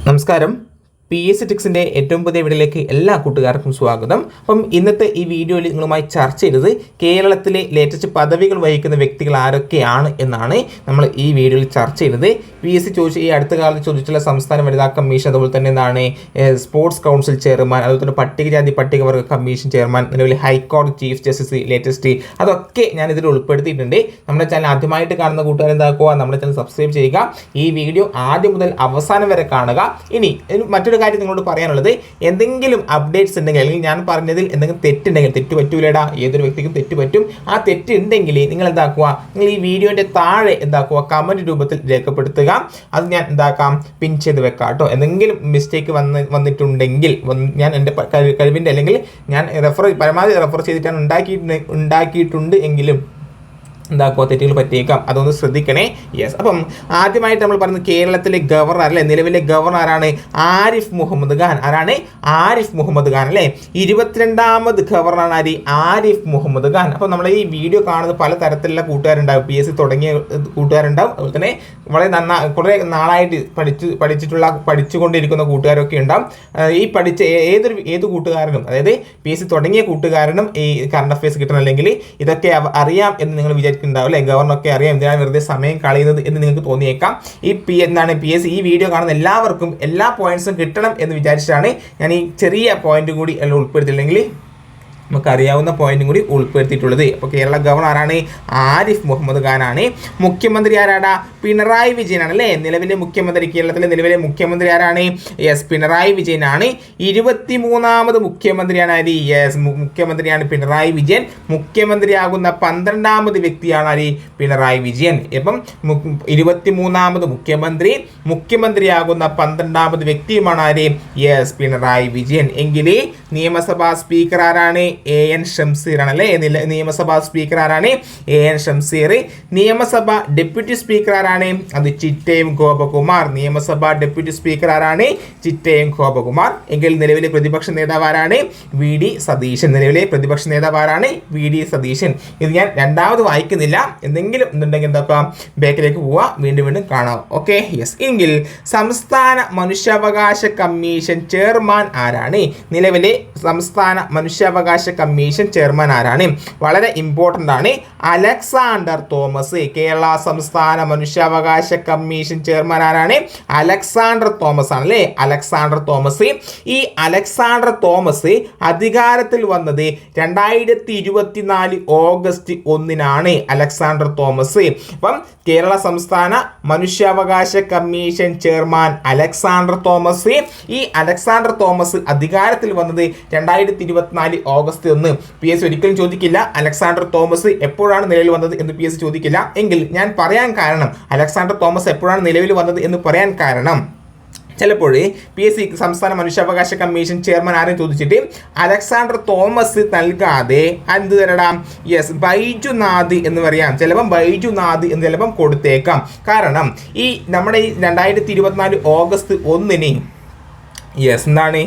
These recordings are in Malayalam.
നമസ്കാരം. PS ടിക്സിൻ്റെ ഏറ്റവും പുതിയ വീഡിയോയിലേക്ക് എല്ലാ കൂട്ടുകാർക്കും സ്വാഗതം. അപ്പം ഇന്നത്തെ ഈ വീഡിയോയിൽ നിങ്ങളുമായി ചർച്ച ചെയ്തത് കേരളത്തിലെ ലേറ്റസ്റ്റ് പദവികൾ വഹിക്കുന്ന വ്യക്തികൾ ആരൊക്കെയാണ് എന്നാണ് നമ്മൾ ഈ വീഡിയോയിൽ ചർച്ച ചെയ്തത്. PS ഈ അടുത്ത കാലത്ത് ചോദിച്ചിട്ടുള്ള സംസ്ഥാന വനിതാ കമ്മീഷൻ, അതുപോലെ തന്നെ എന്താണ് സ്പോർട്സ് കൗൺസിൽ ചെയർമാൻ, അതുപോലെ തന്നെ പട്ടികജാതി പട്ടികവർഗ കമ്മീഷൻ ചെയർമാൻ, അതുപോലെ ഹൈക്കോടതി ചീഫ് ജസ്റ്റിസ് ലേറ്റസ്റ്റ്, അതൊക്കെ ഞാൻ ഇതിൽ ഉൾപ്പെടുത്തിയിട്ടുണ്ട്. നമ്മുടെ ചാനൽ ആദ്യമായിട്ട് കാണുന്ന കൂട്ടുകാർ എന്താക്കുക, നമ്മുടെ ചാനൽ സബ്സ്ക്രൈബ് ചെയ്യുക. ഈ വീഡിയോ ആദ്യം മുതൽ അവസാനം വരെ കാണുക. ഇനി മറ്റൊരു കാര്യം നിങ്ങളോട് പറയാനുള്ളത്, എന്തെങ്കിലും അപ്ഡേറ്റ്സ് ഉണ്ടെങ്കിൽ അല്ലെങ്കിൽ ഞാൻ പറഞ്ഞതിൽ എന്തെങ്കിലും തെറ്റുണ്ടെങ്കിൽ, തെറ്റ് പറ്റൂലടാ, ഏതൊരു വ്യക്തിക്കും തെറ്റ് പറ്റും, ആ തെറ്റ് ഉണ്ടെങ്കിൽ നിങ്ങൾ എന്താക്കുക, നിങ്ങൾ ഈ വീഡിയോൻ്റെ താഴെ എന്താക്കുക, കമൻറ്റ് രൂപത്തിൽ രേഖപ്പെടുത്തുക. അത് ഞാൻ എന്താക്കാം, പിൻ ചെയ്ത് വെക്കാം കേട്ടോ. എന്തെങ്കിലും മിസ്റ്റേക്ക് വന്നിട്ടുണ്ടെങ്കിൽ, ഞാൻ എൻ്റെ കഴിവിൻ്റെ അല്ലെങ്കിൽ ഞാൻ പരമാവധി റെഫർ ചെയ്തിട്ടാണ് ഉണ്ടാക്കിയിട്ടുണ്ട് എങ്കിലും എന്താക്കുക, തെറ്റുകൾ പറ്റിയേക്കാം, അതൊന്ന് ശ്രദ്ധിക്കണേ. യെസ്. അപ്പം ആദ്യമായിട്ട് നമ്മൾ പറയുന്നത് കേരളത്തിലെ ഗവർണർ അല്ലേ, നിലവിലെ ഗവർണർ ആരാണ്? ആരിഫ് മുഹമ്മദ് ഖാൻ. ആരാണ്? ആരിഫ് മുഹമ്മദ് ഖാൻ അല്ലേ. 22ാമത് ഗവർണറാണ് ആര്? ആരിഫ് മുഹമ്മദ് ഖാൻ. അപ്പം നമ്മൾ ഈ വീഡിയോ കാണുന്ന പല തരത്തിലുള്ള കൂട്ടുകാരുണ്ടാവും, PS തുടങ്ങിയ കൂട്ടുകാരുണ്ടാവും, അതുപോലെ തന്നെ കുറേ നാളായിട്ട് പഠിച്ചുകൊണ്ടിരിക്കുന്ന കൂട്ടുകാരൊക്കെ ഉണ്ടാവും. ഈ പഠിച്ച ഏത് കൂട്ടുകാരനും, അതായത് PS തുടങ്ങിയ കൂട്ടുകാരനും ഈ കറണ്ട് അഫയേഴ്സ് കിട്ടണം, അല്ലെങ്കിൽ ഇതൊക്കെ അറിയാം എന്ന് നിങ്ങൾ വിചാരിക്കുന്നുണ്ടാവും അല്ലേ. ഗവർണറൊക്കെ അറിയാം, എന്തിനാണ് വെറുതെ സമയം കളയുന്നത് എന്ന് നിങ്ങൾക്ക് തോന്നിയേക്കാം. PS ഈ വീഡിയോ കാണുന്ന എല്ലാവർക്കും എല്ലാ പോയിന്റ്സും കിട്ടണം എന്ന് വിചാരിച്ചിട്ടാണ് ഞാൻ ഈ ചെറിയ പോയിന്റ് കൂടി എല്ലാം ഉൾപ്പെടുത്തിയില്ലെങ്കിൽ നമുക്കറിയാവുന്ന പോയിന്റും കൂടി ഉൾപ്പെടുത്തിയിട്ടുള്ളത്. അപ്പോൾ കേരള ഗവർണർ ആരാണ്? ആരിഫ് മുഹമ്മദ് ഖാനാണ്. മുഖ്യമന്ത്രി ആരാടാ? പിണറായി വിജയനാണ് അല്ലേ. നിലവിലെ മുഖ്യമന്ത്രി, കേരളത്തിലെ നിലവിലെ മുഖ്യമന്ത്രി ആരാണ്? യെസ്, പിണറായി വിജയനാണ്. 23ാമത് മുഖ്യമന്ത്രിയാണ് ആര്? യെസ്, മുഖ്യമന്ത്രിയാണ് പിണറായി വിജയൻ. മുഖ്യമന്ത്രിയാകുന്ന 12ാമത് വ്യക്തിയാണ് ആര്? പിണറായി വിജയൻ. ഇപ്പം 23ാമത് മുഖ്യമന്ത്രിയാകുന്ന 12ാമത് വ്യക്തിയുമാണ് ആര്? യെസ്, പിണറായി വിജയൻ. എങ്കിൽ നിയമസഭാ സ്പീക്കർ ആരാണ്? AN ഷംസീർ ആണല്ലേ. നിയമസഭാ സ്പീക്കർ ആരാണ്? AN ഷംസീർ. നിയമസഭ ഡെപ്യൂട്ടി സ്പീക്കർ ആരാണ്? അത് ചിറ്റയം ഗോപകുമാർ. നിയമസഭാ ഡെപ്യൂട്ടി സ്പീക്കർ ആരാണ്? ചിറ്റയം ഗോപകുമാർ. എങ്കിൽ നിലവിലെ പ്രതിപക്ഷ നേതാവ് ആരാണ്? VD സതീശൻ. നിലവിലെ പ്രതിപക്ഷ നേതാവ് ആരാണ്? VD സതീശൻ. ഇത് ഞാൻ രണ്ടാമത് വായിക്കുന്നില്ല, എന്തെങ്കിലും എന്തുണ്ടെങ്കിൽ എന്താക്കാം, ബാക്കിലേക്ക് പോവാം, വീണ്ടും കാണാം. Okay, yes. എങ്കിൽ സംസ്ഥാന മനുഷ്യാവകാശ കമ്മീഷൻ ചെയർമാൻ ആരാണ്? നിലവിലെ സംസ്ഥാന മനുഷ്യാവകാശ കമ്മീഷൻ ചെയർമാൻ ആരാണ്? വളരെ ഇമ്പോർട്ടൻ്റ് ആണ്. Alexander Thomas. കേരള സംസ്ഥാന മനുഷ്യാവകാശ കമ്മീഷൻ ചെയർമാൻ ആരാണ്? അലക്സാണ്ടർ തോമസ് ആണല്ലേ. Alexander Thomas. ഈ അലക്സാണ്ടർ തോമസ് അധികാരത്തിൽ വന്നത് 2024 ഓഗസ്റ്റ് 1 അലക്സാണ്ടർ തോമസ്. അപ്പം കേരള സംസ്ഥാന മനുഷ്യാവകാശ കമ്മീഷൻ ചെയർമാൻ അലക്സാണ്ടർ തോമസ്. ഈ അലക്സാണ്ടർ തോമസ് അധികാരത്തിൽ വന്നത് 2024 ഓഗസ്റ്റ് 1. PS ഒരിക്കലും ചോദിക്കില്ല അലക്സാണ്ടർ തോമസ് എപ്പോഴാണ് നിലവിൽ വന്നത് എന്ന് PS ചോദിക്കില്ല. എങ്കിൽ ഞാൻ പറയാൻ കാരണം, അലക്സാണ്ടർ തോമസ് എപ്പോഴാണ് നിലവിൽ വന്നത് എന്ന് പറയാൻ കാരണം, ചിലപ്പോൾ PS സംസ്ഥാന മനുഷ്യാവകാശ കമ്മീഷൻ ചെയർമാൻ ആരെയും ചോദിച്ചിട്ട് അലക്സാണ്ടർ തോമസ് നൽകാതെ എന്ത് തരടാം? യെസ്, ബൈജുനാഥ് എന്ന് പറയാം. ചിലപ്പം ബൈജുനാഥ് എന്ന് ചിലപ്പം കൊടുത്തേക്കാം. കാരണം ഈ നമ്മുടെ ഈ 2024 ഓഗസ്റ്റ് 1 യെസ് എന്താണ്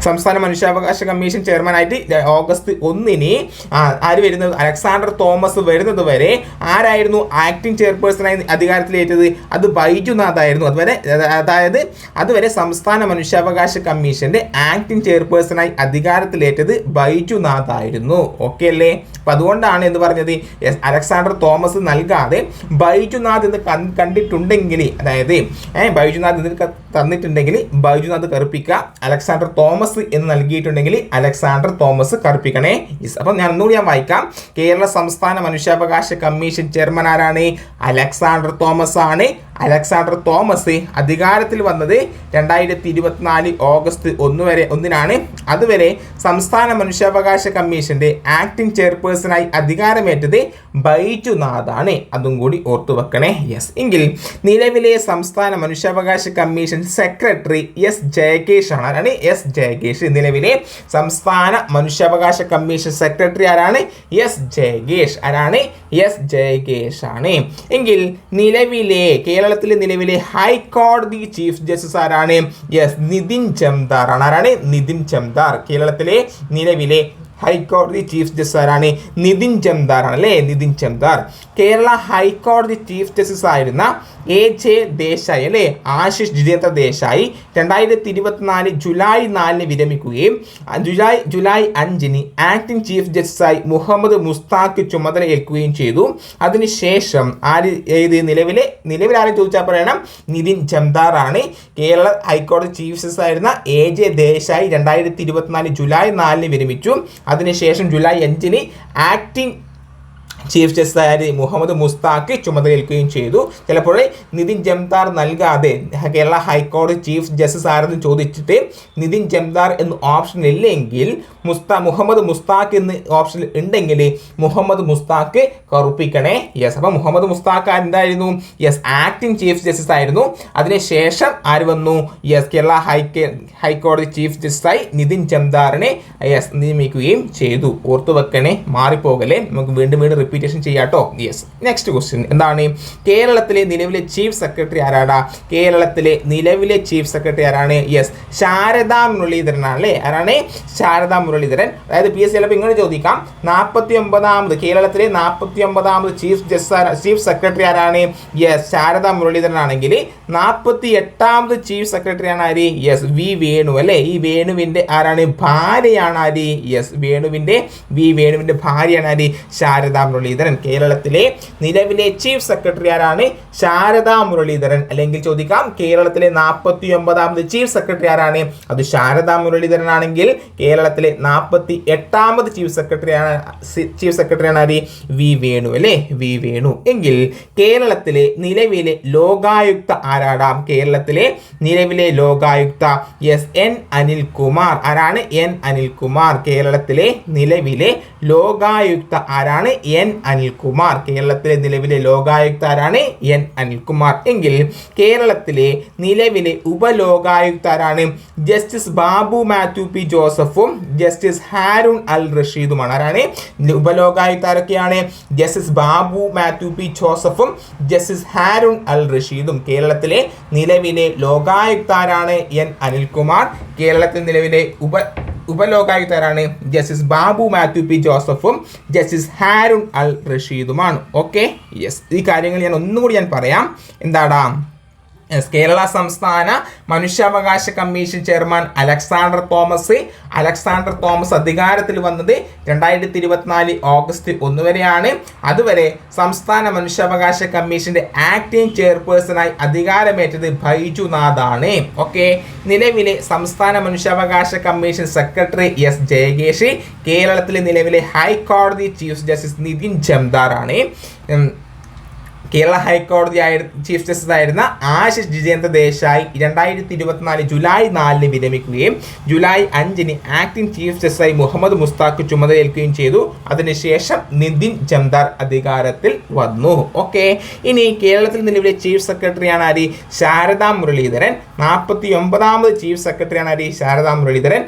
സംസ്ഥാന മനുഷ്യാവകാശ കമ്മീഷൻ ചെയർമാനായിട്ട് ഓഗസ്റ്റ് 1 ആര് വരുന്നത്? അലക്സാണ്ടർ തോമസ് വരുന്നത് വരെ ആരായിരുന്നു ആക്ടിംഗ് ചെയർപേഴ്സണായി അധികാരത്തിലേറ്റത്? അത് ബൈജുനാഥ് ആയിരുന്നു. അതുവരെ സംസ്ഥാന മനുഷ്യാവകാശ കമ്മീഷന്റെ ആക്ടിംഗ് ചെയർപേഴ്സണായി അധികാരത്തിലേറ്റത് ബൈജുനാഥ് ആയിരുന്നു. ഓക്കെ അല്ലേ. അപ്പം അതുകൊണ്ടാണ് എന്ന് പറഞ്ഞത് അലക്സാണ്ടർ തോമസ് നൽകാതെ ബൈജുനാഥ് എന്ന് കണ്ടിട്ടുണ്ടെങ്കിൽ, അതായത് ബൈജുനാഥ് എന്ന് തന്നിട്ടുണ്ടെങ്കിൽ ബൈജുനാഥ് കറുപ്പിക്കുക, അലക്സാണ്ടർ തോമസ് എന്ന് നൽകിയിട്ടുണ്ടെങ്കിൽ അലക്സാണ്ടർ തോമസ് കറുപ്പിക്കണേ. അപ്പം ഞാൻ ഒന്നുകൂടി വായിക്കാം. കേരള സംസ്ഥാന മനുഷ്യാവകാശ കമ്മീഷൻ ചെയർമാൻ ആരാണ്? അലക്സാണ്ടർ തോമസ് ആണ്. അലക്സാണ്ടർ തോമസ് അധികാരത്തിൽ വന്നത് 2024 ഓഗസ്റ്റ് 1 അതുവരെ സംസ്ഥാന മനുഷ്യാവകാശ കമ്മീഷന്റെ ആക്ടിംഗ് ചെയർപേഴ്സണായി അധികാരമേറ്റത് ബൈജുനാഥ് ആണ്. അതും കൂടി ഓർത്തു വെക്കണേ. യെസ്. എങ്കിൽ നിലവിലെ സംസ്ഥാന മനുഷ്യാവകാശ കമ്മീഷൻ സെക്രട്ടറി S ജയകേഷ് ആണ്. ആരാണ്? S ജയകേഷ്. നിലവിലെ സംസ്ഥാന മനുഷ്യാവകാശ കമ്മീഷൻ സെക്രട്ടറി ആരാണ്? S ജയകേഷ്. ആരാണ്? S ജയകേഷ് ആണ്. എങ്കിൽ കേരളത്തിലെ നിലവിലെ ഹൈക്കോടതി ചീഫ് ജസ്റ്റിസ് ആരാണ്? യെസ്, നിതിൻ ജംദാർ ആണ്. ആരാണ്? നിതിൻ ജംദാർ. കേരളത്തിലെ നിലവിലെ ഹൈക്കോടതി ചീഫ് ജസ്റ്റിസ് ആരാണ്? നിതിൻ ജംദാർ ആണ് അല്ലേ, നിതിൻ ജംദാർ. കേരള ഹൈക്കോടതി ചീഫ് ജസ്റ്റിസ് ആയിരുന്ന AJ ദേശായി അല്ലേ, ആശിഷ് ജിതേന്ദ്ര ദേശായി 2024 ജൂലൈ 4 വിരമിക്കുകയും ജൂലൈ 5 ആക്ടിംഗ് ചീഫ് ജസ്റ്റിസായി മുഹമ്മദ് മുസ്താഖ് ചുമതല ഏൽക്കുകയും ചെയ്തു. അതിനുശേഷം നിലവിൽ ആരും ചോദിച്ചാൽ പറയണം, നിതിൻ ജംദാർ ആണ്. കേരള ഹൈക്കോടതി ചീഫ് ജസ്റ്റിസ് ആയിരുന്ന AJ ദേശായി 2024 ജൂലൈ 4 വിരമിച്ചു. അതിനുശേഷം July 5 acting chief justice Muhammad Mustaq ചുമതലയേൽക്കുകയും ചെയ്തു. ചിലപ്പോൾ നിതിൻ ജംദാർ നൽകാതെ കേരള ഹൈക്കോടതി ചീഫ് ജസ്റ്റിസ് ആരെന്ന് ചോദിച്ചിട്ട് നിതിൻ ജംദാർ എന്ന് ഓപ്ഷൻ ഇല്ലെങ്കിൽ മുഹമ്മദ് മുസ്താഖ് എന്ന് ഓപ്ഷൻ ഉണ്ടെങ്കിൽ മുഹമ്മദ് മുസ്താഖ് കറുപ്പിക്കണേ. യെസ്, അപ്പം മുഹമ്മദ് മുസ്താഖ് എന്തായിരുന്നു? യെസ്, ആക്ടിംഗ് ചീഫ് ജസ്റ്റിസ് ആയിരുന്നു. അതിനുശേഷം ആര് വന്നു? യെസ്, കേരള ഹൈക്കോടതി ചീഫ് ജസ്റ്റിസായി നിതിൻ ജംദാറിനെ നിയമിക്കുകയും ചെയ്തു. ഓർത്തു വെക്കണേ, മാറിപ്പോകലേ. നമുക്ക് വീണ്ടും റിപ്പീറ്റേഷൻ ചെയ്യാട്ടോ. യെസ്, നെക്സ്റ്റ് ക്വസ്റ്റ്യൻ എന്താണ്? കേരളത്തിലെ നിലവിലെ ചീഫ് സെക്രട്ടറി ആരാടാ? കേരളത്തിലെ നിലവിലെ ചീഫ് സെക്രട്ടറി ആരാണ്? യെസ്, ശാരദാ മുരളീധരൻ ആണ് അല്ലേ. ആരാണ്? ശാരദാ മുരളീധരൻ. അതായത് PSC ചിലപ്പോൾ ഇങ്ങനെ ചോദിക്കാം, 49ാമത് കേരളത്തിലെ 49ാമത് ചീഫ് സെക്രട്ടറി ആരാണ്? യെസ്, ശാരദാ മുരളീധരൻ ആണെങ്കിൽ 48ാമത് ചീഫ് സെക്രട്ടറി ആണ് ആര്? യെസ്, വി വേണു അല്ലേ. ഈ വേണുവിന്റെ ആരാണ്? ഭാര്യയാണ് ആര്? യെസ്, വേണുവിന്റെ ഭാര്യയാണ് ആര്? ശാരദാ മുരളീധരൻ. കേരളത്തിലെ നിലവിലെ ചീഫ് സെക്രട്ടറി ആരാണ്? ശാരദാ മുരളീധരൻ. അല്ലെങ്കിൽ ചോദിക്കാം, കേരളത്തിലെ 49ാമത് ചീഫ് സെക്രട്ടറി ആരാണ്? അത് ശാരദാ മുരളീധരൻ ആണെങ്കിൽ കേരളത്തിലെ 48ാമത് ചീഫ് സെക്രട്ടറി ആണ് ആര്? വി വേണു അല്ലേ, വി വേണു. എങ്കിൽ കേരളത്തിലെ നിലവിലെ ലോകായുക്ത ആരാടാം? കേരളത്തിലെ നിലവിലെ ലോകായുക്ത യെസ്, N അനിൽകുമാർ. ആരാണ്? N അനിൽകുമാർ. കേരളത്തിലെ നിലവിലെ ലോകായുക്ത ആരാണ്? N അനിൽകുമാർ. കേരളത്തിലെ നിലവിലെ ലോകായുക്ത ആരാണ്? N അനിൽകുമാർ. എങ്കിൽ കേരളത്തിലെ നിലവിലെ ഉപലോകായുക്ത ആരാണ്? ജസ്റ്റിസ് ബാബു മാത്യു P ജോസഫും ജസ്റ്റിസ് ഹാരൂൺ അൽ റഷീദുമാണ്. ആരാണ് ഉപലോകായുക്ത? ആരൊക്കെയാണ്? ജസ്റ്റിസ് ബാബു മാത്യു P ജോസഫും ജസ്റ്റിസ് ഹാരൂൺ അൽ റഷീദും. കേരളത്തിലെ നിലവിലെ ലോകായുക്ത ആരാണ്? N അനിൽകുമാർ. കേരളത്തിലെ നിലവിലെ ഉപലോകായുക്തരാണ് ജസ്റ്റിസ് ബാബു മാത്യു P ജോസഫും ജസ്റ്റിസ് ഹാരൂൺ അൽ റഷീദുമാണ്. ഓക്കെ, യെസ്, ഈ കാര്യങ്ങൾ ഞാൻ ഒന്നുകൂടി പറയാം. എന്താടാ? കേരള സംസ്ഥാന മനുഷ്യാവകാശ കമ്മീഷൻ ചെയർമാൻ അലക്സാണ്ടർ തോമസ് അധികാരത്തിൽ വന്നത് 2024 ഓഗസ്റ്റ് 1 വരെയാണ്. അതുവരെ സംസ്ഥാന മനുഷ്യാവകാശ കമ്മീഷന്റെ ആക്ടിംഗ് ചെയർപേഴ്സണായി അധികാരമേറ്റത് ബൈജുനാഥാണ്. ഓക്കെ, നിലവിലെ സംസ്ഥാന മനുഷ്യാവകാശ കമ്മീഷൻ സെക്രട്ടറി S ജയകേഷ്. കേരളത്തിലെ നിലവിലെ ഹൈക്കോടതി ചീഫ് ജസ്റ്റിസ് നിതിൻ ജംദാർ ആണ്. കേരള ഹൈക്കോടതി ചീഫ് ജസ്റ്റിസ് ആയിരുന്ന ആശിഷ് ജിതേന്ദ്ര ദേശായി 2024 ജൂലൈ 4 വിരമിക്കുകയും ജൂലൈ 5 ആക്ടിംഗ് ചീഫ് ജസ്റ്റിസായി മുഹമ്മദ് മുസ്താഖ് ചുമതലയേൽക്കുകയും ചെയ്തു. അതിനുശേഷം നിതിൻ ജംദാർ അധികാരത്തിൽ വന്നു. ഓക്കെ, ഇനി കേരളത്തിൽ നിലവിലെ ചീഫ് സെക്രട്ടറിയാണ് ആര്? ശാരദാ മുരളീധരൻ. 49ാമത് ചീഫ് സെക്രട്ടറിയാണ് ആര്? ശാരദാ മുരളീധരൻ.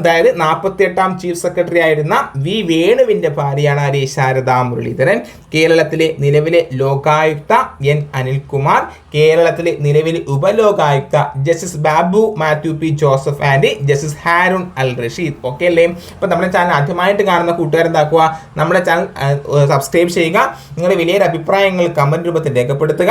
അതായത് 48ാം ചീഫ് സെക്രട്ടറി ആയിരുന്ന വി വേണുവിന്റെ ഭാര്യയാണ് ആര്? ശാരദാ മുരളീധരൻ. കേരളത്തിലെ നിലവിലെ ലോകായുക്ത N അനിൽകുമാർ. കേരളത്തിലെ നിലവിലെ Upalokayukta justice Babu Mathew P Joseph and justice Haroon Al Rasheed. Okay അല്ലേ? അപ്പം നമ്മുടെ ചാനൽ ആദ്യമായിട്ട് കാണുന്ന കൂട്ടുകാരെന്താക്കുക, നമ്മുടെ ചാനൽ സബ്സ്ക്രൈബ് ചെയ്യുക. നിങ്ങളുടെ വലിയൊരു അഭിപ്രായങ്ങൾ കമൻറ്റ് രൂപത്തിൽ രേഖപ്പെടുത്തുക.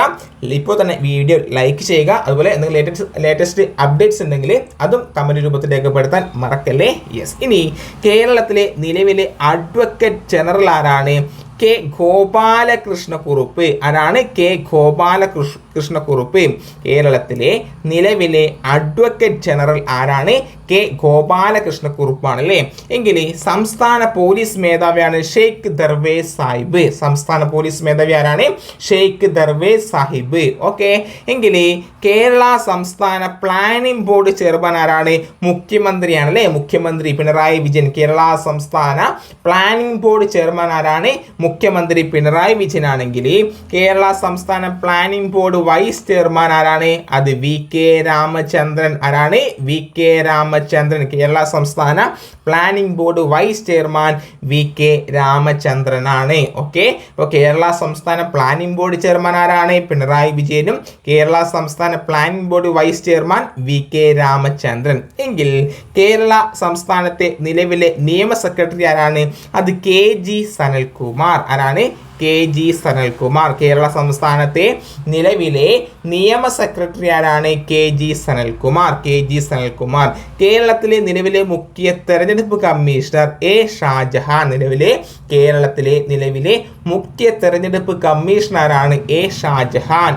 ഇപ്പോൾ തന്നെ വീഡിയോ ലൈക്ക് ചെയ്യുക. അതുപോലെ എന്തെങ്കിലും ലേറ്റസ്റ്റ് അപ്ഡേറ്റ്സ് ഉണ്ടെങ്കിൽ അതും കമൻറ്റ് രൂപത്തിൽ രേഖപ്പെടുത്താൻ മറക്കല്ലേ. യെസ്, ഇനി കേരളത്തിലെ നിലവിലെ അഡ്വക്കേറ്റ് ജനറൽ ആരാണ്? K ഗോപാലകൃഷ്ണക്കുറുപ്പ്. ആരാണ്? K ഗോപാലകൃഷ്ണക്കുറുപ്പ്. കേരളത്തിലെ നിലവിലെ അഡ്വക്കേറ്റ് ജനറൽ ആരാണ്? K ഗോപാലകൃഷ്ണക്കുറുപ്പാണ് അല്ലേ. എങ്കിൽ സംസ്ഥാന പോലീസ് മേധാവിയാണ് ഷെയ്ഖ് ദർവേസ് സാഹിബ്. സംസ്ഥാന പോലീസ് മേധാവി ആരാണ്? ഷെയ്ഖ് ദർവേസ് സാഹിബ്. ഓക്കെ, എങ്കിൽ കേരള സംസ്ഥാന പ്ലാനിംഗ് ബോർഡ് ചെയർമാൻ ആരാണ്? മുഖ്യമന്ത്രിയാണ് അല്ലേ. മുഖ്യമന്ത്രി പിണറായി വിജയൻ. കേരള സംസ്ഥാന പ്ലാനിംഗ് ബോർഡ് ചെയർമാൻ ആരാണ്? മുഖ്യമന്ത്രി പിണറായി വിജയൻ ആണെങ്കിൽ കേരള സംസ്ഥാന പ്ലാനിംഗ് ബോർഡ് വൈസ് ചെയർമാൻ ആരാണ്? അത് VK രാമചന്ദ്രൻ. ആരാണ്? VK രാമചന്ദ്രൻ രാമചന്ദ്രൻ. കേരള സംസ്ഥാന planning board vice chairman VK രാമചന്ദ്രനാണ്. ഓക്കെ, അപ്പോൾ കേരള സംസ്ഥാന പ്ലാനിംഗ് ബോർഡ് ചെയർമാൻ ആരാണ്? പിണറായി വിജയനും കേരള സംസ്ഥാന planning board vice chairman VK Ramachandran. എങ്കിൽ കേരള സംസ്ഥാനത്തെ നിലവിലെ നിയമ സെക്രട്ടറി ആരാണ്? അത് KG സനൽകുമാർ. ആരാണ്? KG സനൽകുമാർ. കേരള സംസ്ഥാനത്തെ നിലവിലെ നിയമ സെക്രട്ടറി ആരാണ്? KG സനൽകുമാർ. KG സനൽകുമാർ. കേരളത്തിലെ നിലവിലെ മുഖ്യ തെരഞ്ഞെടുപ്പ് കമ്മീഷണർ A ഷാജഹാൻ. കേരളത്തിലെ നിലവിലെ മുഖ്യ തെരഞ്ഞെടുപ്പ് കമ്മീഷണറാണ് A ഷാജഹാൻ.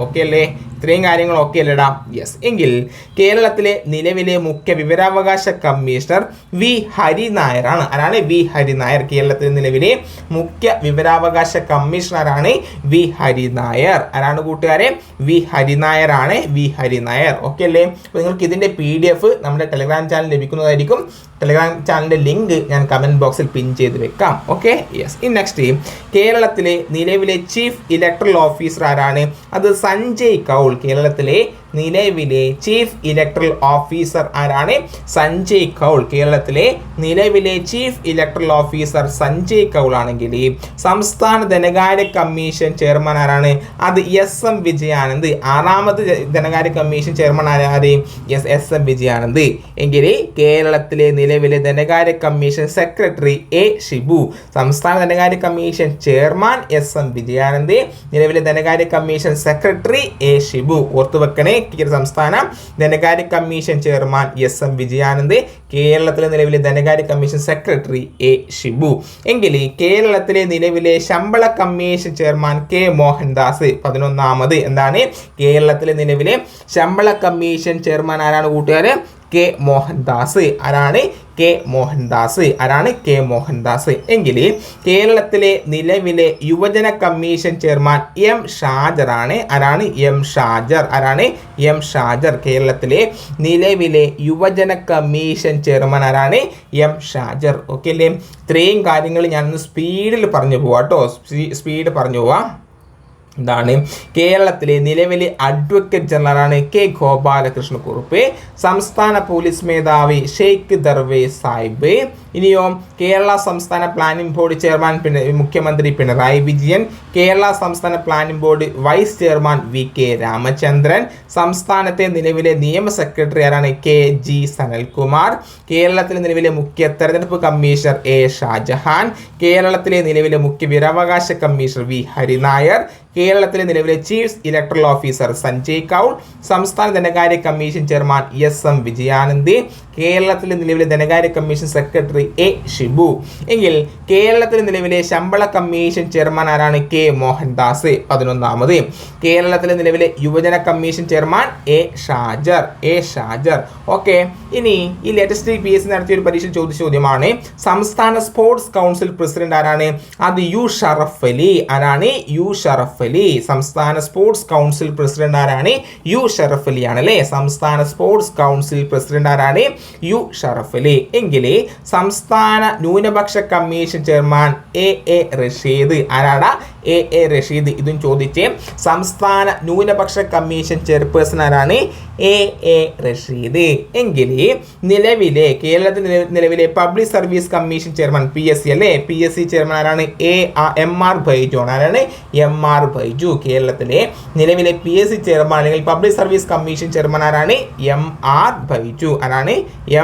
ഓക്കെ അല്ലേ? ഇത്രയും കാര്യങ്ങൾ ഓക്കെ അല്ലേടാ? യെസ്. എങ്കിൽ കേരളത്തിലെ നിലവിലെ മുഖ്യ വിവരാവകാശ കമ്മീഷണർ V ഹരിനായർ ആണ്. ആരാണ്? V ഹരിനായർ. കേരളത്തിലെ നിലവിലെ മുഖ്യ വിവരാവകാശ കമ്മീഷണറാണ് V ഹരിനായർ. ആരാണ് കൂട്ടുകാരെ? V ഹരിനായർ ആണ്. V ഹരിനായർ. ഓക്കെ അല്ലേ? അപ്പോൾ നിങ്ങൾക്ക് ഇതിൻ്റെ PDF നമ്മുടെ ടെലഗ്രാം ചാനൽ ലഭിക്കുന്നതായിരിക്കും. ടെലഗ്രാം ചാനലിൻ്റെ ലിങ്ക് ഞാൻ കമൻറ്റ് ബോക്സിൽ പിൻ ചെയ്ത് വെക്കാം. Okay, yes. ഇനി നെക്സ്റ്റ്, കേരളത്തിലെ നിലവിലെ ചീഫ് ഇലക്ടറൽ ഓഫീസർ ആരാണ്? അത് സഞ്ജയ് കൗൾ. കേരളത്തിലെ നിലവിലെ ചീഫ് ഇലക്ടറൽ ഓഫീസർ ആരാണ്? സഞ്ജയ് കൗൾ. കേരളത്തിലെ നിലവിലെ chief electoral officer Sanjay Kaul ആണെങ്കിൽ സംസ്ഥാന ധനകാര്യ കമ്മീഷൻ ചെയർമാൻ ആരാണ്? അത് SM വിജയാനന്ദ്. 6ാമത് ധനകാര്യ കമ്മീഷൻ ചെയർമാൻ ആരാണ്? SM വിജയാനന്ദ്. എങ്കിൽ കേരളത്തിലെ നിലവിലെ ധനകാര്യ കമ്മീഷൻ സെക്രട്ടറി A ഷിബു. സംസ്ഥാന ധനകാര്യ കമ്മീഷൻ ചെയർമാൻ SM വിജയാനന്ദ്. നിലവിലെ ധനകാര്യ കമ്മീഷൻ സെക്രട്ടറി A ഷിബു. ഓർത്തു വെക്കണേ, സംസ്ഥാന ധനകാര്യ കമ്മീഷൻ ചെയർമാൻ SM വിജയാനന്ദ്. കേരളത്തിലെ നിലവിലെ ധനകാര്യ കമ്മീഷൻ സെക്രട്ടറി A ഷിബു. എങ്കിൽ കേരളത്തിലെ നിലവിലെ ശമ്പള കമ്മീഷൻ ചെയർമാൻ K മോഹൻദാസ്. 11ാമത് എന്താണ്? കേരളത്തിലെ നിലവിലെ ശമ്പള കമ്മീഷൻ ചെയർമാൻ ആരാണ് കൂട്ടുകാരെ? K മോഹൻദാസ്. ആരാണ്? K മോഹൻദാസ്. എങ്കിൽ കേരളത്തിലെ നിലവിലെ യുവജന കമ്മീഷൻ ചെയർമാൻ M ഷാജർ ആണ്. ആരാണ്? M ഷാജർ. കേരളത്തിലെ നിലവിലെ യുവജന കമ്മീഷൻ ചെയർമാൻ ആരാണ്? M ഷാജർ. ഓക്കെ അല്ലേ? ഇത്രയും കാര്യങ്ങൾ ഞാനൊന്ന് സ്പീഡിൽ പറഞ്ഞു പോവാം കേട്ടോ. സ്പീഡ് പറഞ്ഞു പോവാം. എന്താണ്? കേരളത്തിലെ നിലവിലെ അഡ്വക്കേറ്റ് ജനറലാണ് K ഗോപാലകൃഷ്ണക്കുറുപ്പ്. സംസ്ഥാന പോലീസ് മേധാവി ഷെയ്ഖ് ദർവേസ് സാഹിബ്. ഇനിയോ കേരള സംസ്ഥാന പ്ലാനിംഗ് ബോർഡ് ചെയർമാൻ മുഖ്യമന്ത്രി പിണറായി വിജയൻ. കേരള സംസ്ഥാന planning board vice chairman VK Ramachandran. സംസ്ഥാനത്തെ നിലവിലെ നിയമ സെക്രട്ടറി ആരാണ്? KG സനൽകുമാർ. കേരളത്തിലെ നിലവിലെ മുഖ്യ തെരഞ്ഞെടുപ്പ് കമ്മീഷണർ A ഷാജഹാൻ. കേരളത്തിലെ നിലവിലെ മുഖ്യ വിവരാവകാശ കമ്മീഷണർ V ഹരിനായർ. കേരളത്തിലെ നിലവിലെ chief electoral officer Sanjay Kaul. സംസ്ഥാന ധനകാര്യ കമ്മീഷൻ ചെയർമാൻ SM വിജയാനന്ദ്. കേരളത്തിലെ നിലവിലെ ധനകാര്യ കമ്മീഷൻ സെക്രട്ടറി A ഷിബു. എങ്കിൽ കേരളത്തിലെ നിലവിലെ ശമ്പള കമ്മീഷൻ ചെയർമാൻ ആരാണ്? K മോഹൻദാസ്. 11ാമത് കേരളത്തിലെ നിലവിലെ യുവജന commission chairman A Shajar. Okay, ഇനി ഈ ലേറ്റസ്റ്റ് PSC നടത്തിയ ഒരു പരീക്ഷ ചോദിച്ച ചോദ്യമാണ്. സംസ്ഥാന സ്പോർട്സ് കൗൺസിൽ പ്രസിഡന്റ് ആരാണ്? അത് U ഷറഫ് അലി. ആരാണ്? U ഷറഫ് അലി. സംസ്ഥാന സ്പോർട്സ് കൗൺസിൽ പ്രസിഡന്റ് ആരാണ്? U ഷറഫ് അലി ആണ് അല്ലേ? സംസ്ഥാന സ്പോർട്സ് കൗൺസിൽ പ്രസിഡന്റ് ആരാണ്? U ഷറഫ് അലി. എങ്കിൽ സംസ്ഥാന ന്യൂനപക്ഷ കമ്മീഷൻ ചെയർമാൻ A റഷീദ്. ആരാടാ? A റഷീദ്. ഇതും ചോദിച്ച് സംസ്ഥാന ന്യൂനപക്ഷ കമ്മീഷൻ ചെയർപേഴ്സൺ ആരാണ്? A റഷീദ്. എങ്കിൽ നിലവിലെ കേരളത്തിൽ നിലവിലെ public service commission chairman PSC അല്ലേ? PSC ചെയർമാൻ ആരാണ്? MR ബൈജു. ആരാണ്? MR ബൈജു. കേരളത്തിലെ നിലവിലെ PSC ചെയർമാൻ അല്ലെങ്കിൽ പബ്ലിക് സർവീസ് കമ്മീഷൻ ചെയർമാൻ ആരാണ്? MR ബൈജു. ആരാണ്?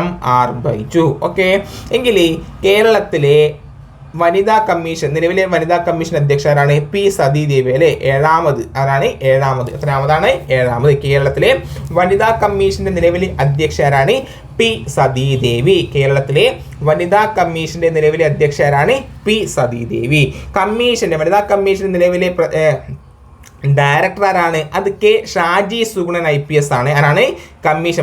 MR ബൈജു. ഓക്കെ, എങ്കിൽ കേരളത്തിലെ വനിതാ കമ്മീഷൻ നിലവിലെ വനിതാ കമ്മീഷൻ അധ്യക്ഷരാണ് P സതീദേവി അല്ലേ? 7ാമത്. ആരാണ്? 7ാമത്. എത്രാമതാണ്? 7ാമത്. കേരളത്തിലെ വനിതാ കമ്മീഷന്റെ നിലവിലെ അധ്യക്ഷരാണ് P സതീദേവി. കേരളത്തിലെ വനിതാ കമ്മീഷന്റെ നിലവിലെ അധ്യക്ഷരാണ് P സതീദേവി. വനിതാ കമ്മീഷന്റെ നിലവിലെ ഡയറക്ടർ ആരാണ്? അത് K ഷാജി സുഗുണൻ IPS ആണ്. ആരാണ്?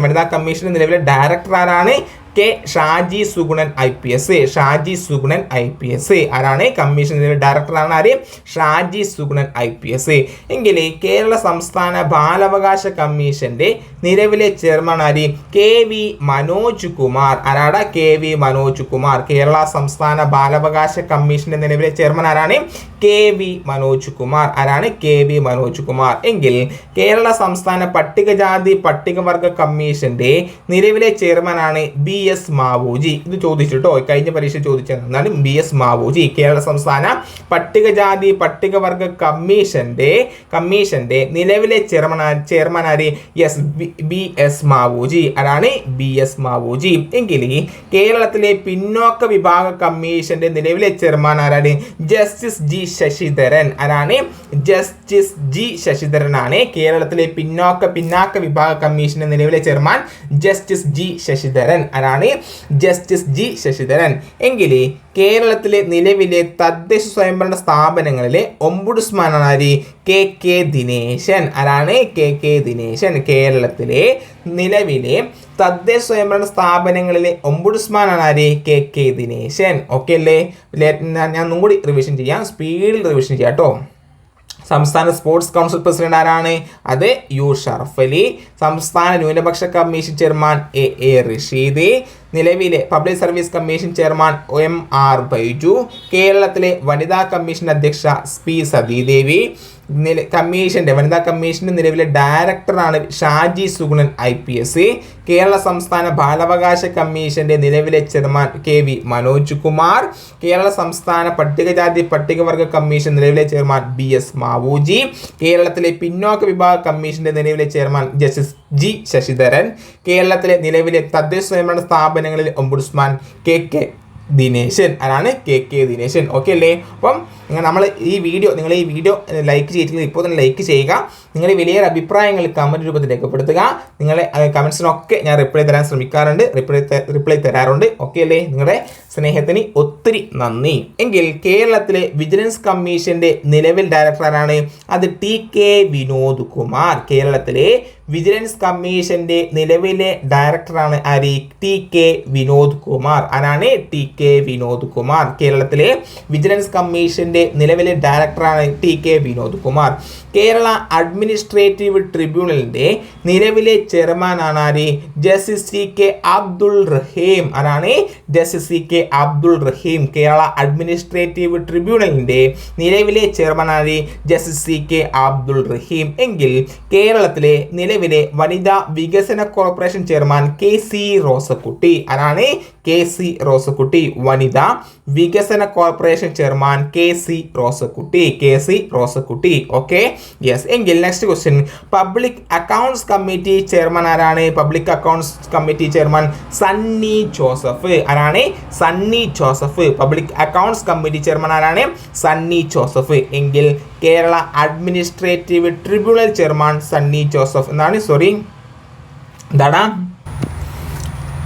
വനിതാ കമ്മീഷന്റെ നിലവിലെ ഡയറക്ടർ ആരാണ്? K Shaji Sugunan IPS. Shaji Sugunan IPS ആരാണ്? കമ്മീഷൻ ഡയറക്ടറാണ് ആര്? ഷാജി സുഗുണൻ IPS. എങ്കിൽ കേരള സംസ്ഥാന ബാലാവകാശ കമ്മീഷന്റെ നിലവിലെ ചെയർമാൻ ആര്? KV മനോജ് കുമാർ. ആരാടാ? KV മനോജ് കുമാർ. കേരള സംസ്ഥാന ബാലാവകാശ കമ്മീഷന്റെ നിലവിലെ ചെയർമാൻ ആരാണ്? KV മനോജ് കുമാർ. ആരാണ്? KV മനോജ് കുമാർ. എങ്കിൽ കേരള സംസ്ഥാന പട്ടികജാതി പട്ടികവർഗ കമ്മീഷന്റെ നിലവിലെ ചെയർമാനാണ് BS മാവോജി. ഇത് ചോദിച്ചിട്ടോ, കഴിഞ്ഞ പരീക്ഷ ചോദിച്ചതാണ്. BS മാവോജി. കേരള സംസ്ഥാന പട്ടികജാതി പട്ടികവർഗ കമ്മീഷന്റെ നിലവിലെ ചെയർമാൻ ആര്? BS മാവോജി. ആരാണ്? BS മാവോജി. എങ്കിൽ കേരളത്തിലെ പിന്നോക്ക വിഭാഗ കമ്മീഷന്റെ നിലവിലെ ചെയർമാൻ ആരാണ്? Justice G Sasidharan. ആരാണ്? ജസ്റ്റിസ് G ശശിധരൻ ആണ് കേരളത്തിലെ പിന്നാക്ക വിഭാഗ കമ്മീഷന്റെ നിലവിലെ ചെയർമാൻ. Justice G Sasidharan. ആരാണ്? Justice G Sasidharan. എങ്കിൽ കേരളത്തിലെ നിലവിലെ തദ്ദേശ സ്വയംഭരണ സ്ഥാപനങ്ങളിലെ ഒംബുഡ്സ്മാൻ ആര്? KK ദിനേശൻ. ആരാണ്? KK ദിനേശൻ. കേരളത്തിലെ നിലവിലെ തദ്ദേശ സ്വയംഭരണ സ്ഥാപനങ്ങളിലെ ഒംബുഡ്സ്മാൻ ആര്? KK ദിനേശൻ. ഓക്കെ അല്ലേ? ഞാൻ ഒന്നും കൂടി റിവിഷൻ ചെയ്യാം, സ്പീഡിൽ റിവിഷൻ ചെയ്യാം കേട്ടോ. സംസ്ഥാന സ്പോർട്സ് കൗൺസിൽ പ്രസിഡന്റ് ആരാണ്? അത് U ഷറഫ് അലി. സംസ്ഥാന ന്യൂനപക്ഷ കമ്മീഷൻ ചെയർമാൻ A റഷീദ്. നിലവിലെ public service commission chairman MR Baiju. കേരളത്തിലെ വനിതാ കമ്മീഷൻ അധ്യക്ഷ P സതീദേവി. വനിതാ കമ്മീഷന്റെ നിലവിലെ ഡയറക്ടറാണ് ഷാജി സുഗുണൻ IPS. കേരള സംസ്ഥാന ബാലാവകാശ കമ്മീഷന്റെ നിലവിലെ ചെയർമാൻ KV മനോജ് കുമാർ. കേരള സംസ്ഥാന പട്ടികജാതി പട്ടികവർഗ കമ്മീഷൻ നിലവിലെ ചെയർമാൻ BS മാവോജി. കേരളത്തിലെ പിന്നോക്ക വിഭാഗ കമ്മീഷന്റെ നിലവിലെ ചെയർമാൻ ജസ്റ്റിസ് G ശശിധരൻ. കേരളത്തിലെ നിലവിലെ തദ്ദേശ സ്വയംഭരണ സ്ഥാപനങ്ങളിലെ ഒംബുഡ്സ്മാൻ KK ദിനേശൻ. ആരാണ്? KK ദിനേശൻ. ഓക്കെ അല്ലേ? അപ്പം നിങ്ങൾ ഈ വീഡിയോ ലൈക്ക് ചെയ്തിട്ടില്ല, ഇപ്പോൾ തന്നെ ലൈക്ക് ചെയ്യുക. നിങ്ങളുടെ വലിയ അഭിപ്രായങ്ങൾ കമൻറ്റ് രൂപത്തിൽ രേഖപ്പെടുത്തുക. നിങ്ങളെ കമൻസിനൊക്കെ ഞാൻ റിപ്ലൈ തരാൻ ശ്രമിക്കാറുണ്ട്, റിപ്ലൈ തരാറുണ്ട്. ഓക്കെ അല്ലേ? നിങ്ങളുടെ സ്നേഹത്തിന് ഒത്തിരി നന്ദി. എങ്കിൽ കേരളത്തിലെ വിജിലൻസ് കമ്മീഷന്റെ നിലവിൽ ഡയറക്ടറാണ്? അത് TK വിനോദ് കുമാർ. കേരളത്തിലെ വിജിലൻസ് കമ്മീഷന്റെ നിലവിലെ ഡയറക്ടറാണ് ആര്? TK വിനോദ് കുമാർ. ആരാണ്? TK വിനോദ് കുമാർ. കേരളത്തിലെ വിജിലൻസ് കമ്മീഷന്റെ നിലവിലെ ഡയറക്ടറാണ് TK വിനോദ് കുമാർ. കേരള അഡ്മിനിസ്ട്രേറ്റീവ് ട്രിബ്യൂണലിന്റെ നിലവിലെ ചെയർമാനാണ് ആര്? Justice CK Abdul Rahim. ആരാണ്? ജസ്റ്റിസ് CK അബ്ദുൾ റഹീം. കേരള അഡ്മിനിസ്ട്രേറ്റീവ് ട്രിബ്യൂണലിന്റെ നിലവിലെ ചെയർമാനാണ് ജസ്റ്റിസ് CK അബ്ദുൾ റഹീം. എങ്കിൽ കേരളത്തിലെ നിലവിലെ വനിതാ വികസന കോർപ്പറേഷൻ ചെയർമാൻ KC റോസക്കുട്ടി. ആരാണ്? KC റോസക്കുട്ടി. വനിതാ വികസന corporation chairman KC Rosakutty. KC Rosakutty. Okay, yes. എങ്കിൽ next question, public accounts committee chairman ആരാണ്? Public accounts committee chairman Sunny Joseph. ആരാണ്? Sunny Joseph. Public accounts committee chairman ആരാണ്? സണ്ണി ജോസഫ്. എങ്കിൽ Kerala administrative tribunal chairman Sunny Joseph എന്നാണ്. സോറി, എന്താടാ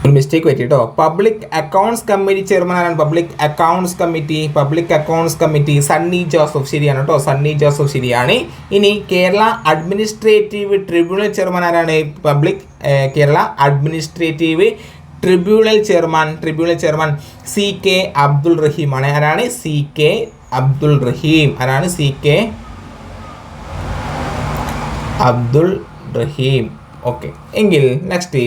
ഒരു മിസ്റ്റേക്ക് പറ്റിട്ടോ. പബ്ലിക് അക്കൗണ്ട്സ് കമ്മിറ്റി ചെയർമാൻ ആരാണ്? Public accounts committee Sunny Joseph. ശരിയാണ് കേട്ടോ, സണ്ണി ജോസഫ് ശരിയാണ്. ഇനി കേരള അഡ്മിനിസ്ട്രേറ്റീവ് ട്രിബ്യൂണൽ ചെയർമാൻ ആരാണ്? Kerala administrative tribunal chairman CK Abdul Rahim ആണ്. ആരാണ്? CK അബ്ദുൾ റഹീം. ആരാണ്? CK അബ്ദുൾ റഹീം. ഓക്കെ, എങ്കിൽ next,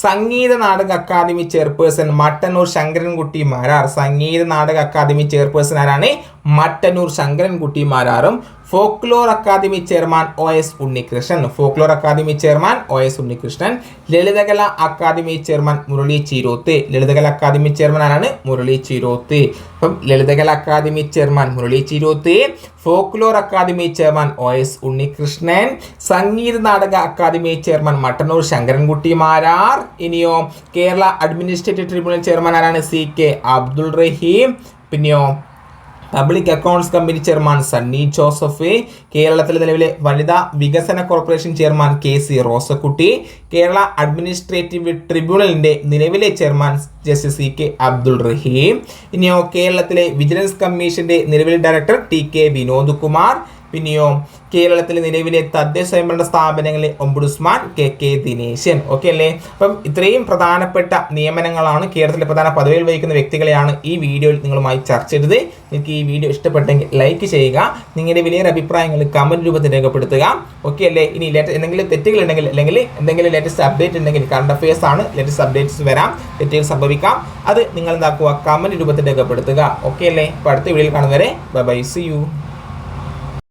Sangeetha Nataka academy chairperson Mattannur Sankarankutty Marar. Sangeetha Nataka academy chairperson ആരാണ്? മട്ടന്നൂർ ശങ്കരൻകുട്ടി മാരാറും. Folklore academy chairman OS Unnikrishnan. Folklore academy chairman OS Unnikrishnan. Lalithakala academy chairman Murali Cheeroth. Lalithakala academy chairman ആരാണ്? മുരളി ചീരോത്ത്. അപ്പം Lalithakala academy chairman Murali Cheeroth. Folklore academy chairman OS Unnikrishnan. സംഗീത നാടക അക്കാദമി ചെയർമാൻ മട്ടന്നൂർ ശങ്കരൻകുട്ടി മാരാർ. ഇനിയോ കേരള അഡ്മിനിസ്ട്രേറ്റീവ് ട്രിബ്യൂണൽ ചെയർമാൻ ആരാണ്? CK അബ്ദുൾ റഹീം. പിന്നെയോ public accounts committee chairman Sunny Joseph. കേരളത്തിലെ നിലവിലെ വനിതാ വികസന corporation chairman KC Rosakutty. Kerala administrative ട്രിബ്യൂണലിന്റെ നിലവിലെ chairman justice CK Abdul Rahim. ഇനിയോ കേരളത്തിലെ വിജിലൻസ് കമ്മീഷന്റെ നിലവിലെ ഡയറക്ടർ TK വിനോദ് കുമാർ. പിന്നെയോ കേരളത്തിലെ നിലവിലെ തദ്ദേശ സ്വയംഭരണ സ്ഥാപനങ്ങളിലെ ഒംബുഡ്സ്മാൻ KK ദിനേശൻ. ഓക്കെ അല്ലേ? അപ്പം ഇത്രയും പ്രധാനപ്പെട്ട നിയമനങ്ങളാണ്, കേരളത്തിലെ പ്രധാന പദവിയിൽ വഹിക്കുന്ന വ്യക്തികളെയാണ് ഈ വീഡിയോയിൽ നിങ്ങളുമായി ചർച്ച ചെയ്തത്. നിങ്ങൾക്ക് ഈ വീഡിയോ ഇഷ്ടപ്പെട്ടെങ്കിൽ ലൈക്ക് ചെയ്യുക, നിങ്ങളുടെ വലിയ അഭിപ്രായങ്ങൾ കമന്റ് രൂപത്തിൽ രേഖപ്പെടുത്തുക. ഓക്കെ അല്ലേ? ഇനി എന്തെങ്കിലും തെറ്റുകൾ ഉണ്ടെങ്കിൽ അല്ലെങ്കിൽ എന്തെങ്കിലും ലേറ്റസ്റ്റ് അപ്ഡേറ്റ് ഉണ്ടെങ്കിൽ, കറണ്ട് അഫയേഴ്സ് ആണ്, ലേറ്റസ്റ്റ് അപ്ഡേറ്റ്സ് വരാം, തെറ്റുകൾ സംഭവിക്കാം, അത് നിങ്ങൾ എന്താക്കുക, കമന്റ് രൂപത്തിൽ രേഖപ്പെടുത്തുക. ഓക്കെ അല്ലേ? അപ്പോൾ അടുത്ത വീഡിയോയിൽ കാണുന്നവരെ ബൈ ബൈ, സീ യു.